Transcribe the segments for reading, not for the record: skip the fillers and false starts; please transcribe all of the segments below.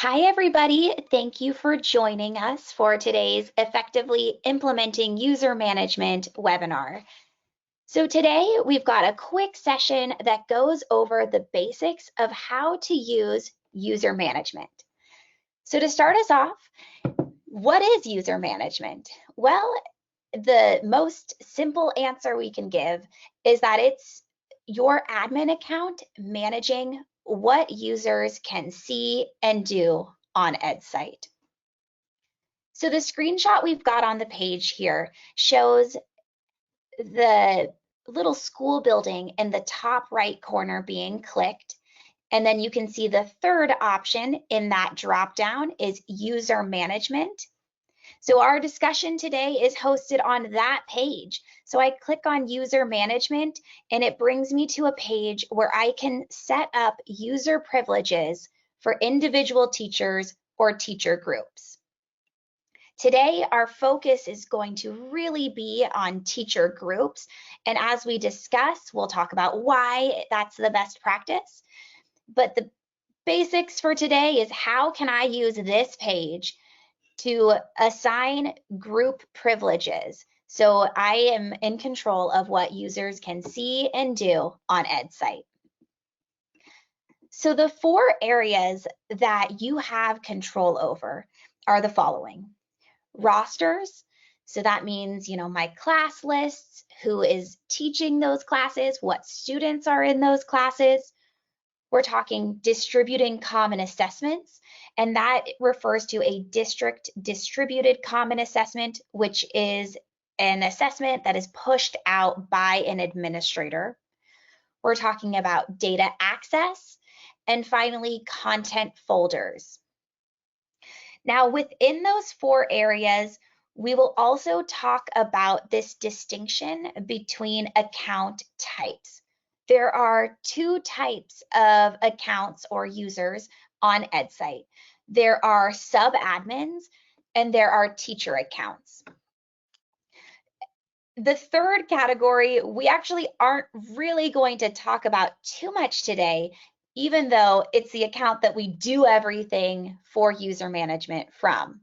Hi, everybody. Thank you for joining us for today's Effectively Implementing User Management webinar. So today we've got a quick session that goes over the basics of how to use user management. So to start us off, what is user management? Well, the most simple answer we can give is that it's your admin account managing what users can see and do on Edcite. So the screenshot we've got on the page here shows the little school building in the top right corner being clicked. And then you can see the third option in that dropdown is user management. So our discussion today is hosted on that page. So I click on user management and it brings me to a page where I can set up user privileges for individual teachers or teacher groups. Today, our focus is going to really be on teacher groups. And as we discuss, we'll talk about why that's the best practice. But the basics for today is how can I use this page to assign group privileges so I am in control of what users can see and do on Edcite. So the four areas that you have control over are the following. Rosters, so that means, my class lists, who is teaching those classes, what students are in those classes. We're talking distributing common assessments, and that refers to a district distributed common assessment, which is an assessment that is pushed out by an administrator. We're talking about data access, and finally, content folders. Now, within those four areas, we will also talk about this distinction between account types. There are two types of accounts or users on Edcite. There are sub-admins and there are teacher accounts. The third category, we actually aren't really going to talk about too much today, even though it's the account that we do everything for user management from.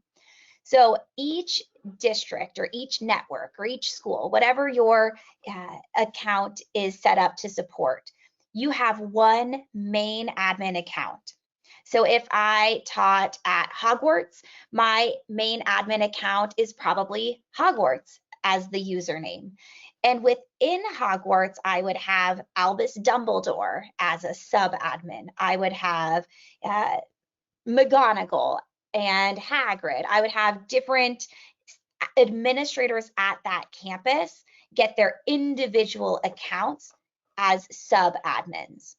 So each district or each network or each school, whatever your account is set up to support, you have one main admin account. So if I taught at Hogwarts, my main admin account is probably Hogwarts as the username. And within Hogwarts, I would have Albus Dumbledore as a sub-admin. I would have McGonagall and Hagrid. I would have different administrators at that campus get their individual accounts as sub-admins.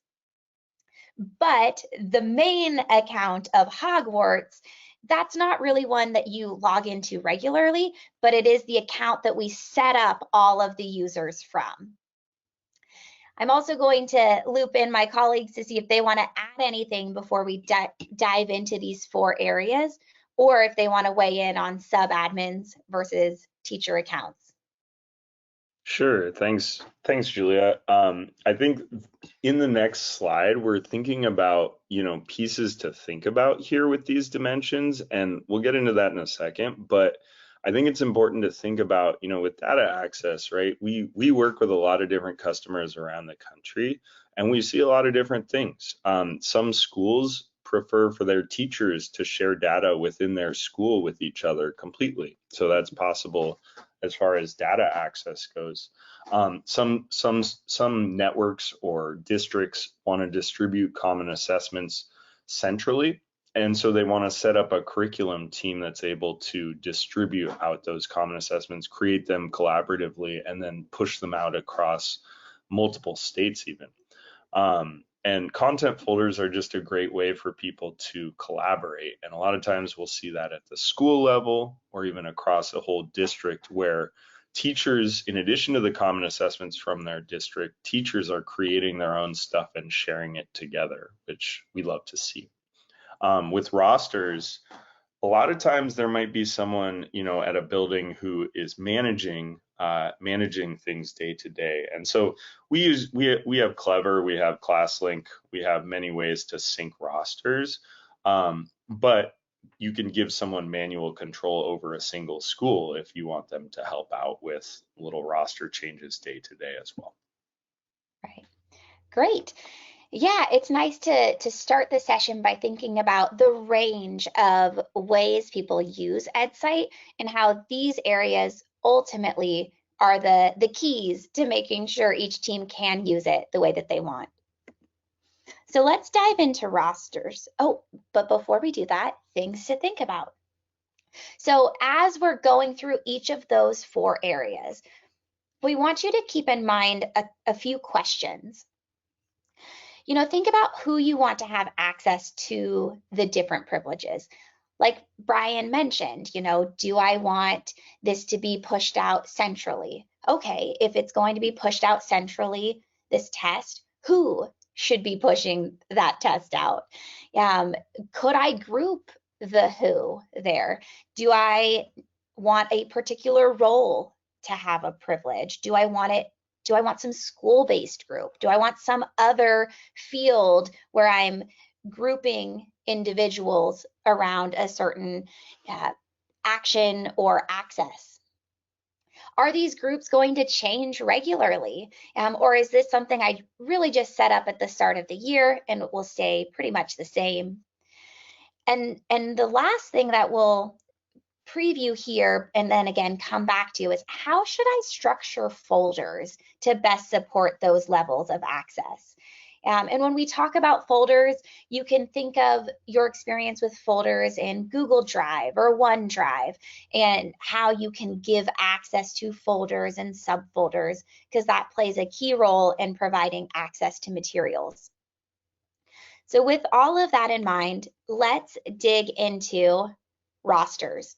But the main account of Hogwarts, that's not really one that you log into regularly, but it is the account that we set up all of the users from. I'm also going to loop in my colleagues to see if they want to add anything before we dive into these four areas, or if they want to weigh in on sub-admins versus teacher accounts. Sure. Thanks, Julia. I think in the next slide, we're thinking about, pieces to think about here with these dimensions, and we'll get into that in a second. But I think it's important to think about, with data access, right? We work with a lot of different customers around the country, and we see a lot of different things. Some schools prefer for their teachers to share data within their school with each other completely. So that's possible as far as data access goes. Some networks or districts want to distribute common assessments centrally, and so they want to set up a curriculum team that's able to distribute out those common assessments, create them collaboratively, and then push them out across multiple states even. And content folders are just a great way for people to collaborate. And a lot of times we'll see that at the school level or even across a whole district where teachers, in addition to the common assessments from their district, teachers are creating their own stuff and sharing it together, which we love to see. With rosters, a lot of times there might be someone, at a building who is managing things day to day. And so we have Clever, we have ClassLink, we have many ways to sync rosters. But you can give someone manual control over a single school if you want them to help out with little roster changes day to day as well. Right. Great. Yeah, it's nice to start the session by thinking about the range of ways people use Edcite and how these areas ultimately are the keys to making sure each team can use it the way that they want. So let's dive into rosters. Oh, but before we do that, things to think about. So as we're going through each of those 4 areas, we want you to keep in mind a few questions. Think about who you want to have access to the different privileges. Like Brian mentioned, do I want this to be pushed out centrally? Okay, if it's going to be pushed out centrally, this test, who should be pushing that test out? Could I group the who there? Do I want a particular role to have a privilege? Do I want some school-based group? Do I want some other field where I'm grouping individuals around a certain action or access? Are these groups going to change regularly? Or is this something I really just set up at the start of the year and it will stay pretty much the same? And the last thing that we'll preview here and then again come back to is how should I structure folders to best support those levels of access? And when we talk about folders, you can think of your experience with folders in Google Drive or OneDrive and how you can give access to folders and subfolders because that plays a key role in providing access to materials. So with all of that in mind, let's dig into rosters.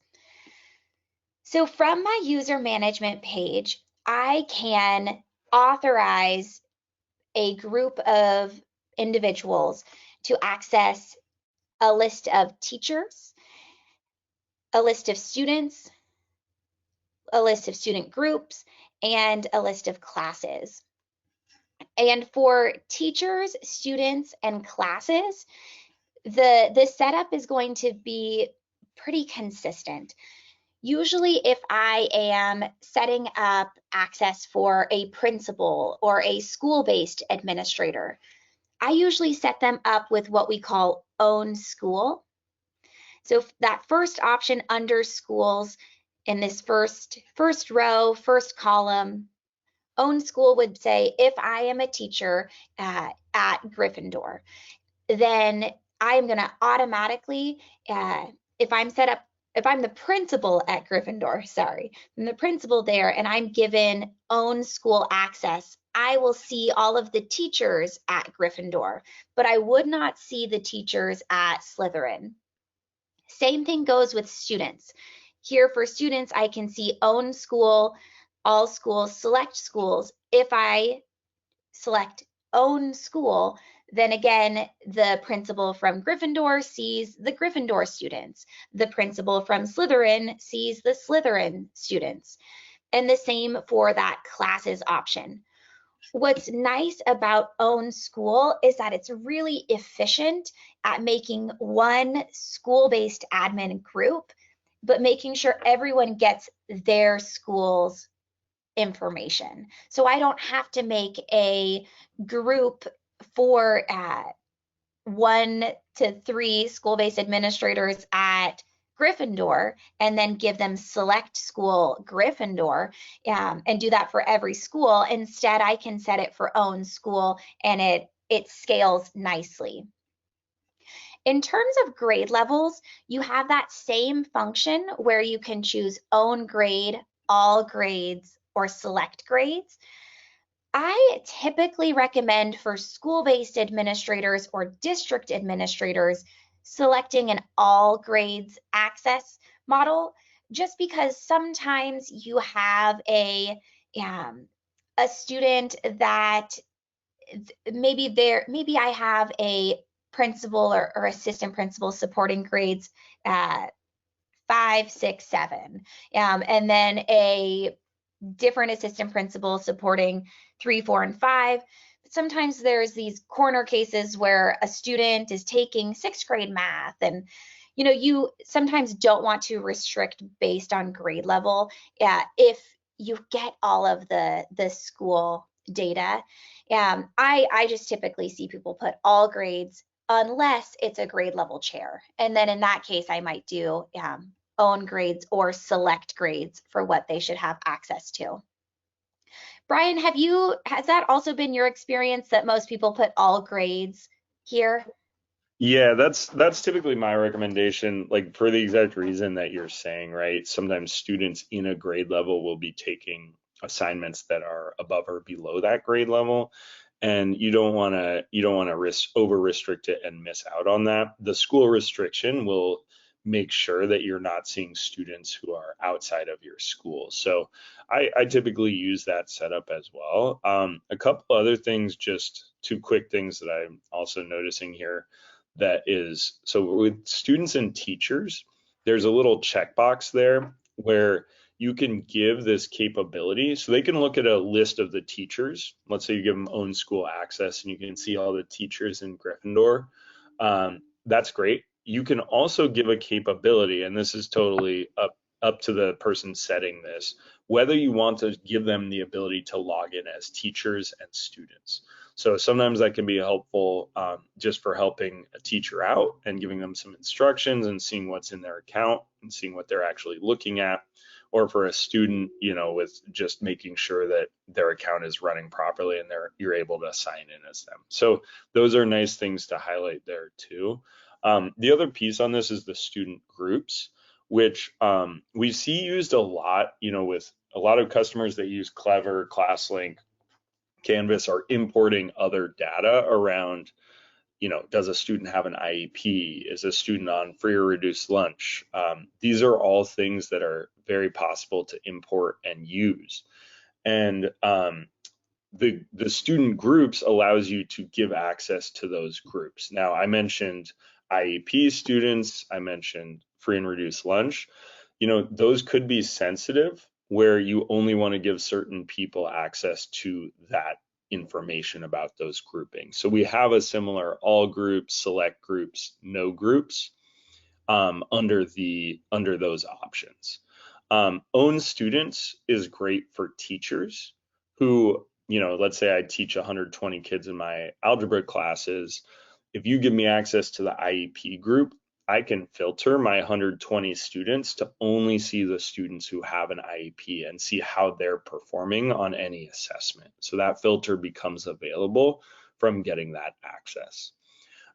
So from my user management page, I can authorize a group of individuals to access a list of teachers, a list of students, a list of student groups, and a list of classes. And for teachers, students, and classes, the setup is going to be pretty consistent. Usually if I am setting up access for a principal or a school-based administrator, I usually set them up with what we call own school. So that first option under schools in this first row, first column, own school would say, if I am a teacher at Gryffindor, then I'm going to automatically, if I'm the principal at Gryffindor, sorry, I'm the principal there and I'm given own school access, I will see all of the teachers at Gryffindor, but I would not see the teachers at Slytherin. Same thing goes with students. Here for students, I can see own school, all schools, select schools. If I select own school, then again, the principal from Gryffindor sees the Gryffindor students. The principal from Slytherin sees the Slytherin students. And the same for that classes option. What's nice about own school is that it's really efficient at making one school-based admin group, but making sure everyone gets their school's information. So I don't have to make a group for 1 to 3 school-based administrators at Gryffindor and then give them select school Gryffindor and do that for every school. Instead, I can set it for own school and it scales nicely. In terms of grade levels, you have that same function where you can choose own grade, all grades, or select grades. I typically recommend for school-based administrators or district administrators selecting an all grades access model, just because sometimes you have a student that maybe I have a principal or assistant principal supporting grades 5, 6, 7, and then a different assistant principal supporting 3, 4, and 5. sometimes there's these corner cases where a student is taking sixth grade math, and you sometimes don't want to restrict based on grade level. If you get all of the school data, I just typically see people put all grades unless it's a grade level chair, and then in that case I might do own grades or select grades for what they should have access to. Brian, has that also been your experience that most people put all grades here? Yeah, that's typically my recommendation, like for the exact reason that you're saying, right? Sometimes students in a grade level will be taking assignments that are above or below that grade level, and you don't want to over restrict it and miss out on that. The school restriction will make sure that you're not seeing students who are outside of your school. So I typically use that setup as well. A couple other things, just two quick things that I'm also noticing here that is, so with students and teachers, there's a little checkbox there where you can give this capability. So they can look at a list of the teachers. Let's say you give them own school access and you can see all the teachers in Gryffindor. That's great. You can also give a capability, and this is totally up to the person setting this, whether you want to give them the ability to log in as teachers and students. So sometimes that can be helpful, just for helping a teacher out and giving them some instructions and seeing what's in their account and seeing what they're actually looking at. Or for a student, with just making sure that their account is running properly and you're able to sign in as them. So those are nice things to highlight there too. The other piece on this is the student groups, which we see used a lot, with a lot of customers that use Clever, ClassLink, Canvas are importing other data around, does a student have an IEP? Is a student on free or reduced lunch? These are all things that are very possible to import and use. And the student groups allows you to give access to those groups. Now, I mentioned IEP students, I mentioned free and reduced lunch. Those could be sensitive where you only want to give certain people access to that information about those groupings. So we have a similar all groups, select groups, no groups under those options. Own students is great for teachers who, let's say I teach 120 kids in my algebra classes. If you give me access to the IEP group, I can filter my 120 students to only see the students who have an IEP and see how they're performing on any assessment. So that filter becomes available from getting that access.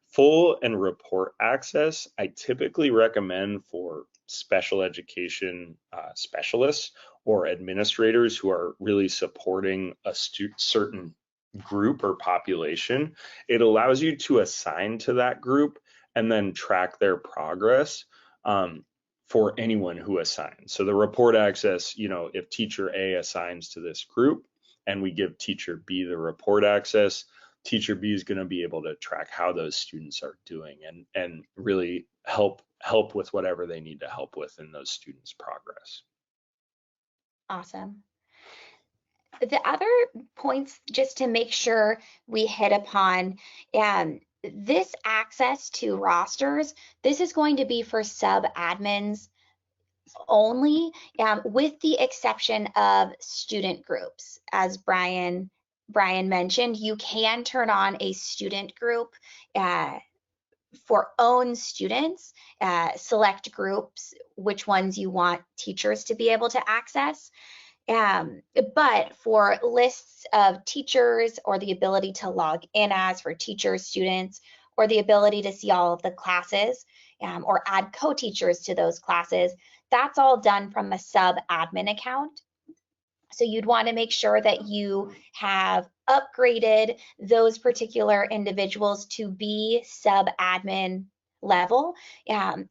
Full and report access, I typically recommend for special education specialists or administrators who are really supporting a certain group or population. It allows you to assign to that group and then track their progress for anyone who assigns. So the report access, if teacher A assigns to this group and we give teacher B the report access, teacher B is going to be able to track how those students are doing and really help with whatever they need to help with in those students' progress. Awesome. The other points, just to make sure we hit upon, this access to rosters, this is going to be for sub admins only, with the exception of student groups. As Brian mentioned, you can turn on a student group for own students, select groups, which ones you want teachers to be able to access. But for lists of teachers or the ability to log in as for teachers, students, or the ability to see all of the classes, or add co-teachers to those classes, that's all done from a sub-admin account. So you'd want to make sure that you have upgraded those particular individuals to be sub-admin level.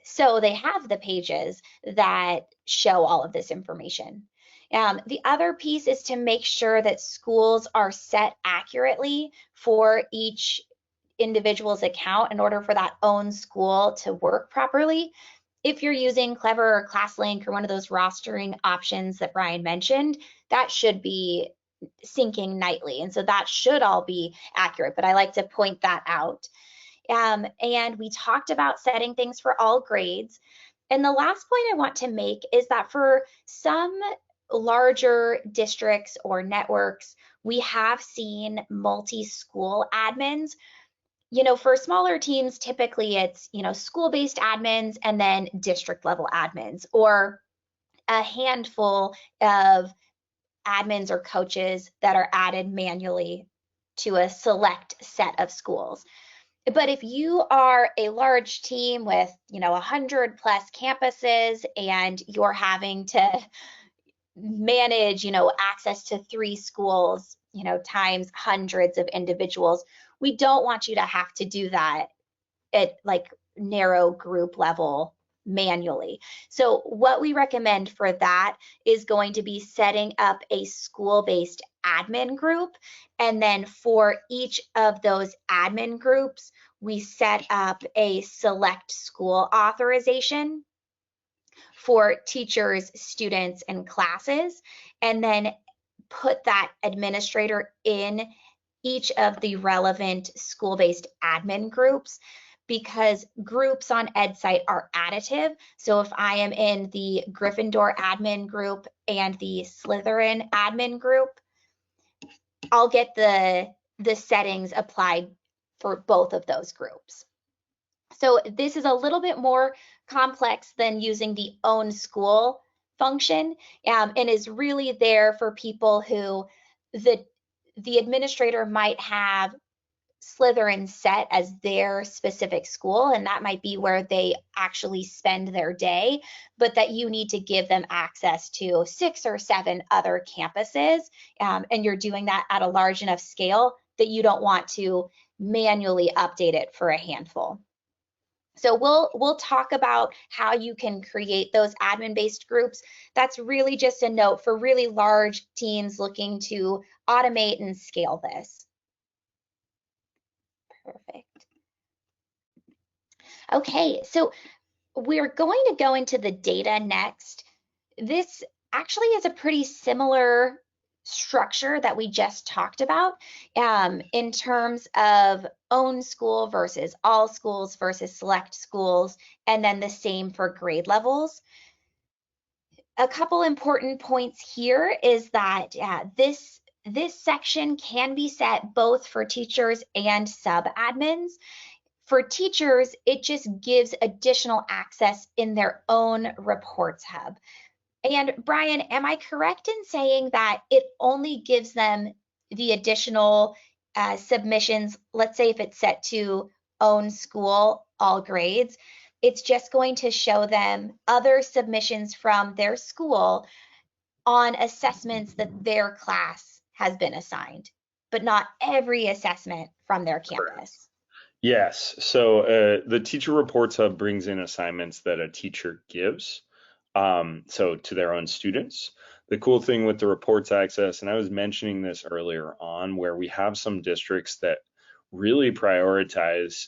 So they have the pages that show all of this information. The other piece is to make sure that schools are set accurately for each individual's account in order for that own school to work properly. If you're using Clever or ClassLink or one of those rostering options that Brian mentioned, that should be syncing nightly. And so that should all be accurate, but I like to point that out. And we talked about setting things for all grades. And the last point I want to make is that for some larger districts or networks, we have seen multi-school admins. For smaller teams, typically it's, school-based admins and then district level admins, or a handful of admins or coaches that are added manually to a select set of schools. But if you are a large team with, 100 plus campuses and you're having to manage, access to 3 schools, times hundreds of individuals, we don't want you to have to do that at like narrow group level manually. So what we recommend for that is going to be setting up a school-based admin group. And then for each of those admin groups, we set up a select school authorization for teachers, students, and classes, and then put that administrator in each of the relevant school-based admin groups, because groups on Edcite are additive. So if I am in the Gryffindor admin group and the Slytherin admin group, I'll get the settings applied for both of those groups. So this is a little bit more complex than using the own school function, and is really there for people who the administrator might have Slytherin set as their specific school, and that might be where they actually spend their day, but that you need to give them access to 6 or 7 other campuses, and you're doing that at a large enough scale that you don't want to manually update it for a handful. So we'll talk about how you can create those admin-based groups. That's really just a note for really large teams looking to automate and scale this. Perfect. Okay, so we're going to go into the data next. This actually is a pretty similar structure that we just talked about, in terms of own school versus all schools versus select schools, and then the same for grade levels. A couple important points here is that this section can be set both for teachers and sub-admins. For teachers, it just gives additional access in their own reports hub. And Brian, am I correct in saying that it only gives them the additional submissions? Let's say if it's set to own school, all grades, it's just going to show them other submissions from their school on assessments that their class has been assigned, but not every assessment from their campus. Yes. So the Teacher Reports Hub brings in assignments that a teacher gives, so to their own students. The cool thing with the reports access, and I was mentioning this earlier on, where we have some districts that really prioritize,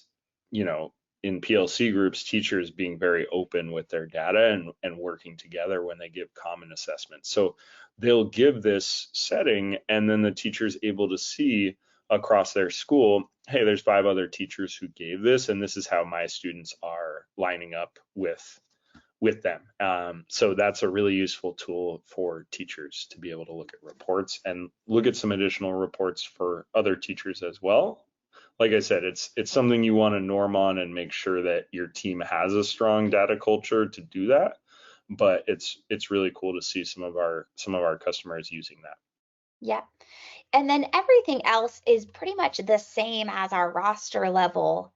in PLC groups, teachers being very open with their data and working together when they give common assessments. So they'll give this setting, and then the teacher's able to see across their school, hey, there's 5 other teachers who gave this, and this is how my students are lining up with them. So that's a really useful tool for teachers to be able to look at reports and look at some additional reports for other teachers as well. Like I said, it's something you want to norm on and make sure that your team has a strong data culture to do that. But it's really cool to see some of our customers using that. Yeah. And then everything else is pretty much the same as our roster level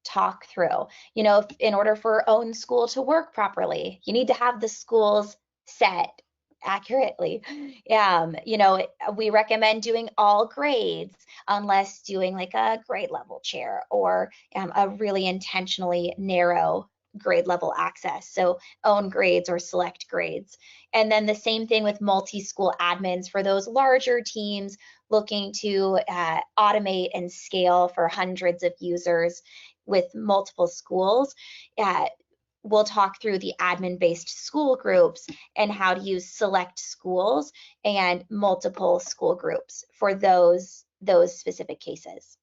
talk through. In order for own school to work properly, you need to have the schools set accurately. We recommend doing all grades unless doing like a grade level chair or a really intentionally narrow grade level access. So own grades or select grades. And then the same thing with multi-school admins for those larger teams looking to automate and scale for hundreds of users with multiple schools. we'll talk through the admin-based school groups and how to use select schools and multiple school groups for those specific cases.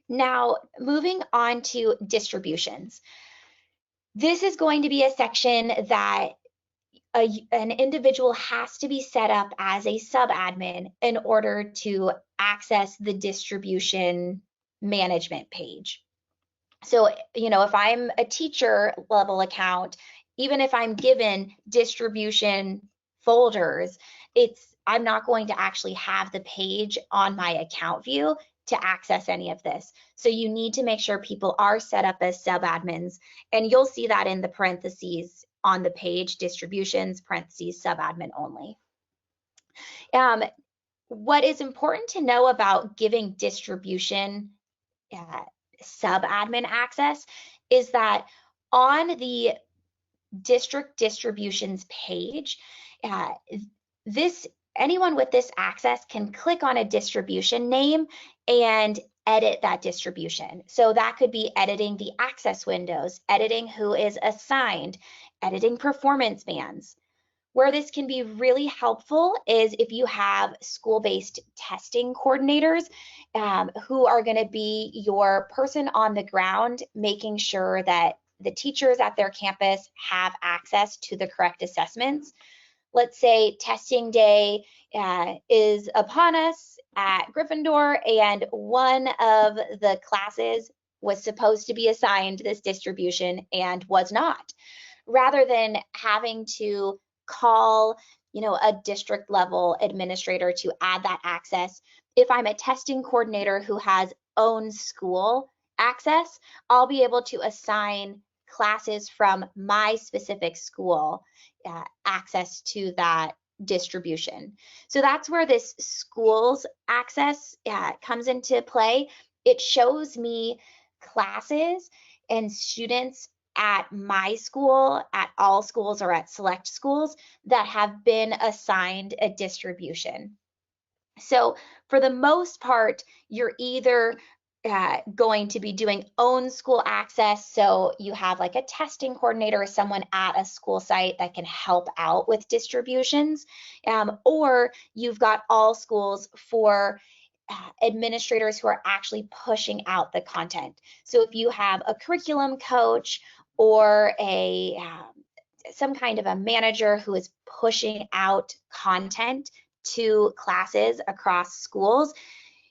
Now, moving on to distributions. This is going to be a section that an individual has to be set up as a sub-admin in order to access the distribution management page. So, if I'm a teacher level account, even if I'm given distribution folders, I'm not going to actually have the page on my account view to access any of this. So you need to make sure people are set up as sub-admins, and you'll see that in the parentheses on the page, distributions, parentheses, sub-admin only. What is important to know about giving distribution sub-admin access is that on the district distributions page, anyone with this access can click on a distribution name and edit that distribution. So that could be editing the access windows, editing who is assigned, editing performance bands. Where this can be really helpful is if you have school-based testing coordinators who are going to be your person on the ground, making sure that the teachers at their campus have access to the correct assessments. Let's say testing day is upon us at Gryffindor, and one of the classes was supposed to be assigned this distribution and was not. Rather than having to call, a district level administrator to add that access, if I'm a testing coordinator who has own school access, I'll be able to assign classes from my specific school access to that distribution. So that's where this schools access comes into play. It shows me classes and students at my school, at all schools, or at select schools that have been assigned a distribution. So for the most part, you're either going to be doing own school access, so you have like a testing coordinator or someone at a school site that can help out with distributions, or you've got all schools for administrators who are actually pushing out the content. So if you have a curriculum coach or some kind of a manager who is pushing out content to classes across schools,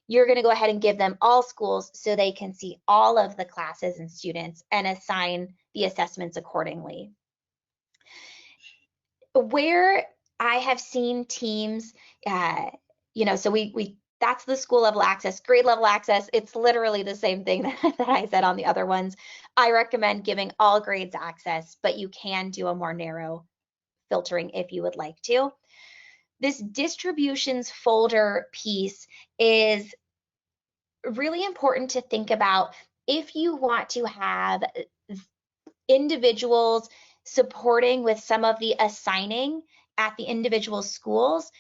you're going to go ahead and give them all schools so they can see all of the classes and students and assign the assessments accordingly. Where I have seen teams, so that's the school level access, grade level access. It's literally the same thing that I said on the other ones. I recommend giving all grades access, but you can do a more narrow filtering if you would like to. This distributions folder piece is really important to think about if you want to have individuals supporting with some of the assigning at the individual schools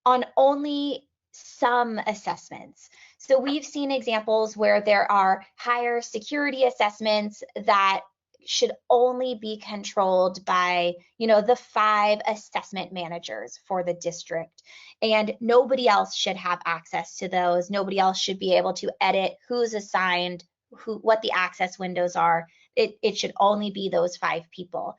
on only some assessments. So we've seen examples where there are higher security assessments that should only be controlled by, the 5 assessment managers for the district, and nobody else should have access to those. Nobody else should be able to edit who's assigned, what the access windows are. It should only be those 5 people.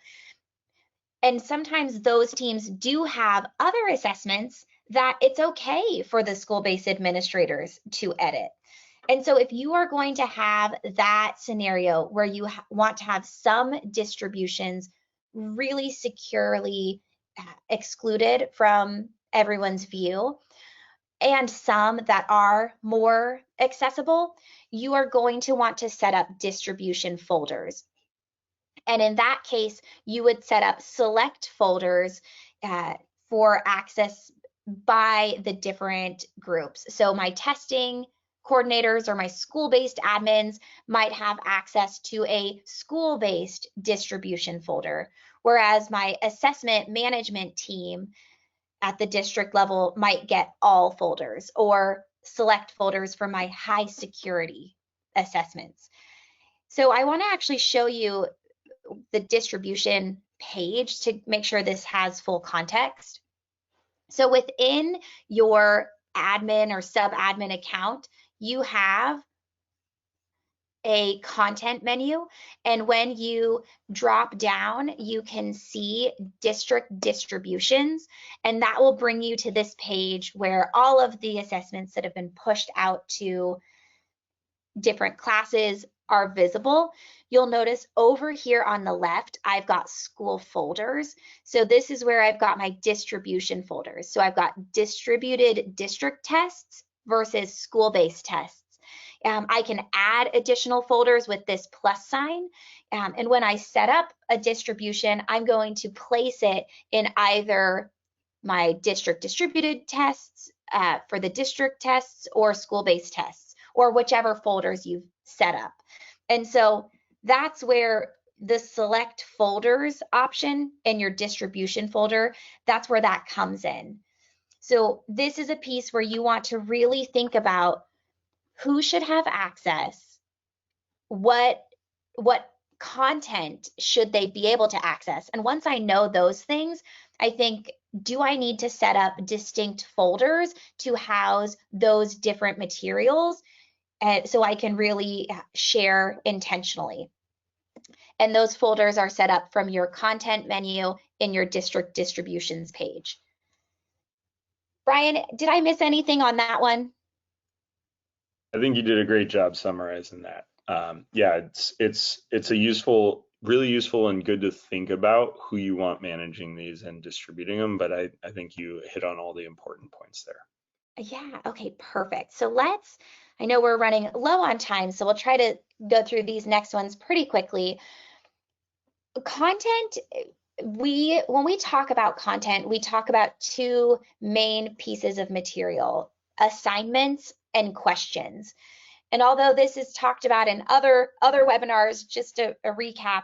And sometimes those teams do have other assessments that it's okay for the school-based administrators to edit. And so if you are going to have that scenario where you want to have some distributions really securely excluded from everyone's view, and some that are more accessible, you are going to want to set up distribution folders. And in that case, you would set up select folders for access by the different groups. So my testing coordinators or my school-based admins might have access to a school-based distribution folder, whereas my assessment management team at the district level might get all folders or select folders for my high security assessments. So I want to actually show you the distribution page to make sure this has full context. So within your admin or sub-admin account, you have a content menu, and when you drop down, you can see district distributions, and that will bring you to this page where all of the assessments that have been pushed out to different classes are visible. You'll notice over here on the left, I've got school folders. So this is where I've got my distribution folders. So I've got distributed district tests versus school-based tests. I can add additional folders with this plus sign. And when I set up a distribution, I'm going to place it in either my district distributed tests for the district tests or school-based tests, or whichever folders you've set up. And so that's where the select folders option in your distribution folder, that's where that comes in. So this is a piece where you want to really think about who should have access, what content should they be able to access. And once I know those things, I think, do I need to set up distinct folders to house those different materials so I can really share intentionally? And those folders are set up from your content menu in your district distributions page. Brian, did I miss anything on that one? I think you did a great job summarizing that. Yeah, it's a useful, really useful and good to think about who you want managing these and distributing them, but I think you hit on all the important points there. Yeah, okay, perfect. So I know we're running low on time, so we'll try to go through these next ones pretty quickly. Content, when we talk about content, we talk about two main pieces of material: assignments and questions. And although this is talked about in other webinars, just a recap,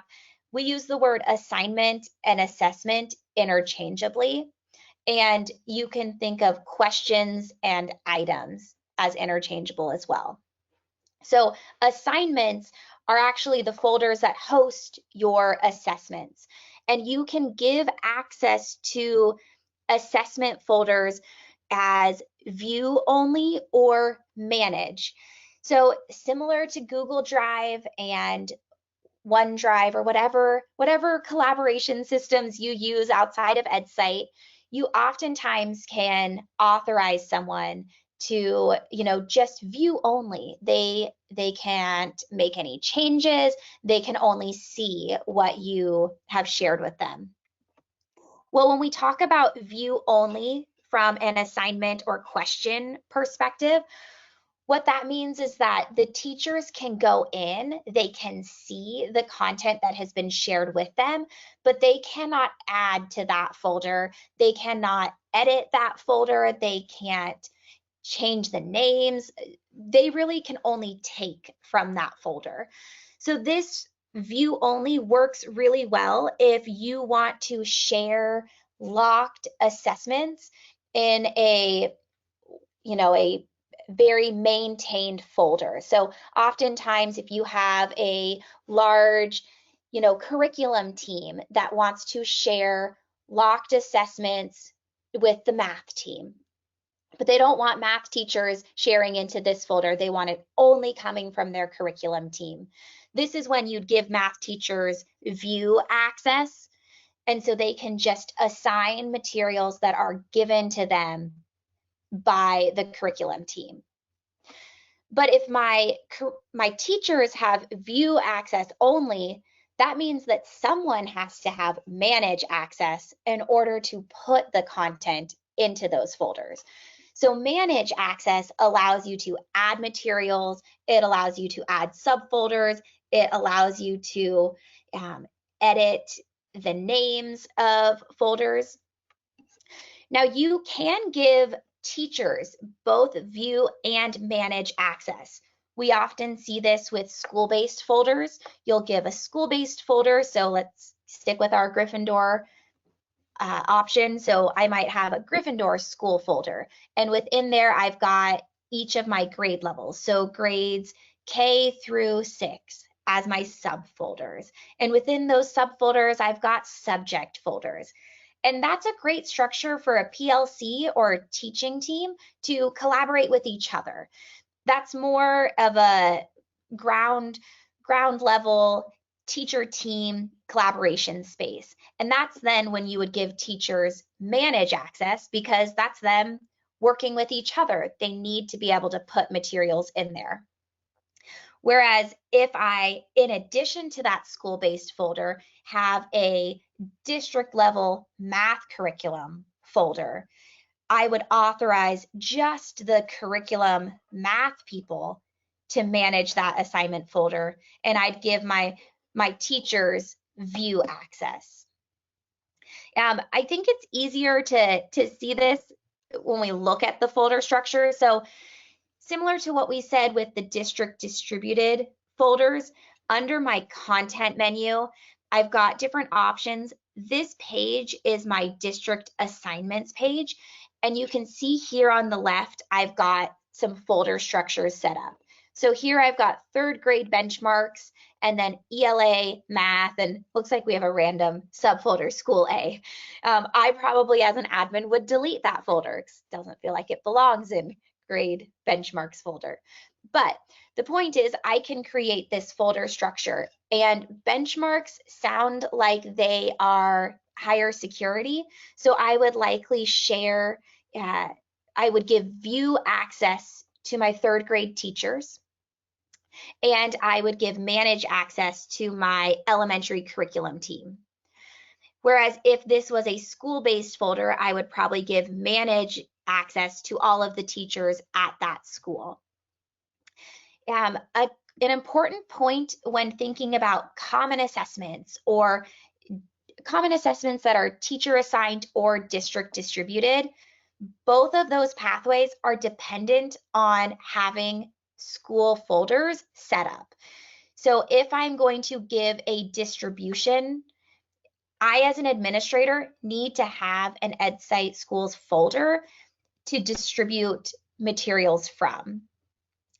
we use the word assignment and assessment interchangeably. And you can think of questions and items as interchangeable as well. So assignments are actually the folders that host your assessments. And you can give access to assessment folders as view only or manage. So similar to Google Drive and OneDrive or whatever collaboration systems you use outside of Edcite, you oftentimes can authorize someone to, just view only. They can't make any changes. They can only see what you have shared with them. Well, when we talk about view only from an assignment or question perspective, what that means is that the teachers can go in, they can see the content that has been shared with them, but they cannot add to that folder. They cannot edit that folder. They can't change the names. They really can only take from that folder. So this view only works really well if you want to share locked assessments in a very maintained folder. So oftentimes if you have a large, curriculum team that wants to share locked assessments with the math team, but they don't want math teachers sharing into this folder. They want it only coming from their curriculum team. This is when you'd give math teachers view access, and so they can just assign materials that are given to them by the curriculum team. But if my teachers have view access only, that means that someone has to have manage access in order to put the content into those folders. So manage access allows you to add materials, it allows you to add subfolders, it allows you to edit the names of folders. Now you can give teachers both view and manage access. We often see this with school-based folders. You'll give a school-based folder, so let's stick with our Gryffindor option. So I might have a Gryffindor school folder, and within there I've got each of my grade levels, so grades K through 6, as my subfolders. And within those subfolders, I've got subject folders. And that's a great structure for a PLC or a teaching team to collaborate with each other. That's more of a ground level teacher team collaboration space. And that's then when you would give teachers manage access, because that's them working with each other. They need to be able to put materials in there. Whereas if I, in addition to that school-based folder, have a district level math curriculum folder, I would authorize just the curriculum math people to manage that assignment folder, and I'd give my teachers view access. I think it's easier to see this when we look at the folder structure. So similar to what we said with the district distributed folders, under my content menu, I've got different options. This page is my district assignments page, and you can see here on the left, I've got some folder structures set up. So here I've got third grade benchmarks, and then ELA, math, and looks like we have a random subfolder, school A. I probably as an admin would delete that folder because it doesn't feel like it belongs in grade benchmarks folder. But the point is I can create this folder structure, and benchmarks sound like they are higher security. So I would likely share, I would give view access to my third grade teachers, and I would give manage access to my elementary curriculum team. Whereas if this was a school-based folder, I would probably give manage access to all of the teachers at that school. An important point when thinking about common assessments, or common assessments that are teacher assigned or district distributed, both of those pathways are dependent on having school folders set up. So if I'm going to give a distribution, I, as an administrator, need to have an Edcite Schools folder to distribute materials from.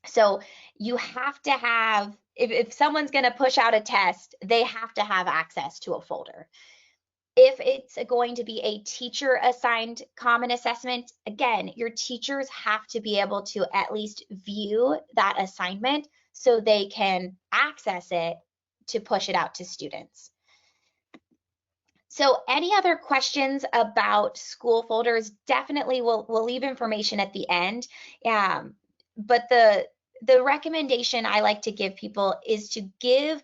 So you have to have, if someone's going to push out a test, they have to have access to a folder. If it's going to be a teacher assigned common assessment, again, your teachers have to be able to at least view that assignment so they can access it to push it out to students. So any other questions about school folders, definitely we'll leave information at the end. But the recommendation I like to give people is to give,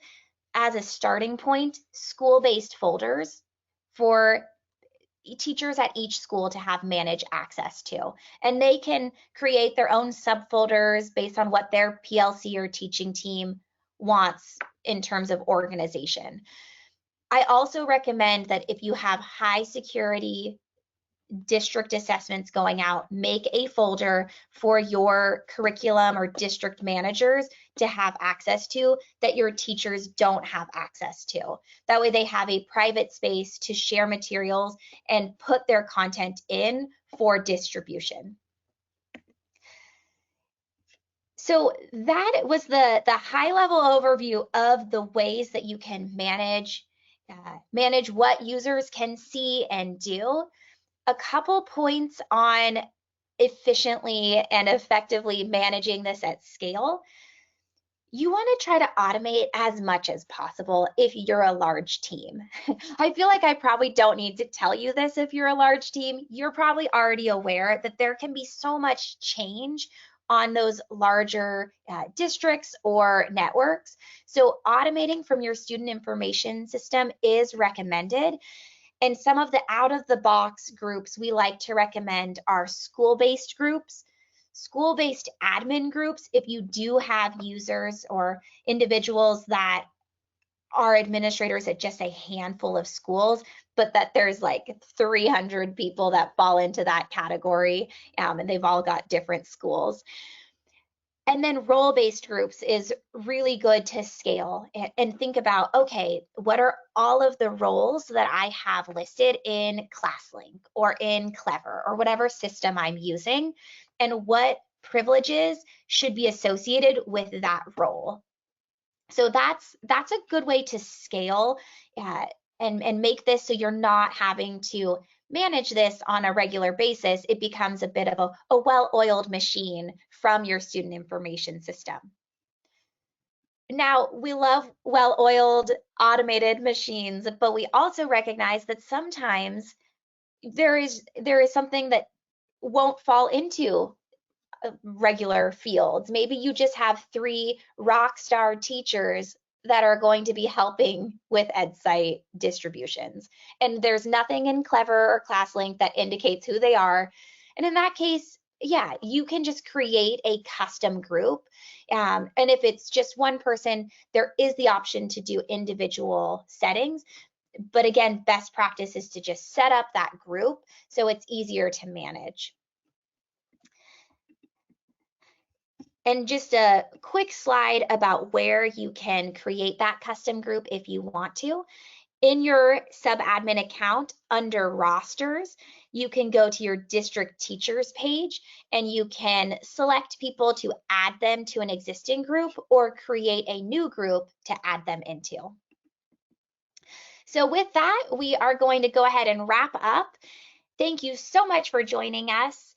as a starting point, school-based folders for teachers at each school to have manage access to. And they can create their own subfolders based on what their PLC or teaching team wants in terms of organization. I also recommend that if you have high security district assessments going out, make a folder for your curriculum or district managers to have access to that your teachers don't have access to. That way they have a private space to share materials and put their content in for distribution. So that was the high level overview of the ways that you can manage what users can see and do. A couple points on efficiently and effectively managing this at scale. You want to try to automate as much as possible if you're a large team. I feel like I probably don't need to tell you this if you're a large team. You're probably already aware that there can be so much change on those larger districts or networks. So automating from your student information system is recommended. And some of the out-of-the-box groups we like to recommend are school-based groups, school-based admin groups, if you do have users or individuals that are administrators at just a handful of schools, but that there's like 300 people that fall into that category, and they've all got different schools. And then role-based groups is really good to scale and think about, okay, what are all of the roles that I have listed in ClassLink or in Clever or whatever system I'm using, and what privileges should be associated with that role. So that's a good way to scale uh, and make this so you're not having to manage this on a regular basis. It becomes a bit of a well-oiled machine from your student information system. Now, we love well-oiled automated machines, but we also recognize that sometimes there is something that won't fall into regular fields. Maybe you just have three rock star teachers that are going to be helping with EdSite distributions. And there's nothing in Clever or ClassLink that indicates who they are. And in that case, yeah, you can just create a custom group. And if it's just one person, there is the option to do individual settings. But again, best practice is to just set up that group so it's easier to manage. And just a quick slide about where you can create that custom group if you want to. In your sub-admin account under rosters, you can go to your district teachers page and you can select people to add them to an existing group or create a new group to add them into. So with that, we are going to go ahead and wrap up. Thank you so much for joining us.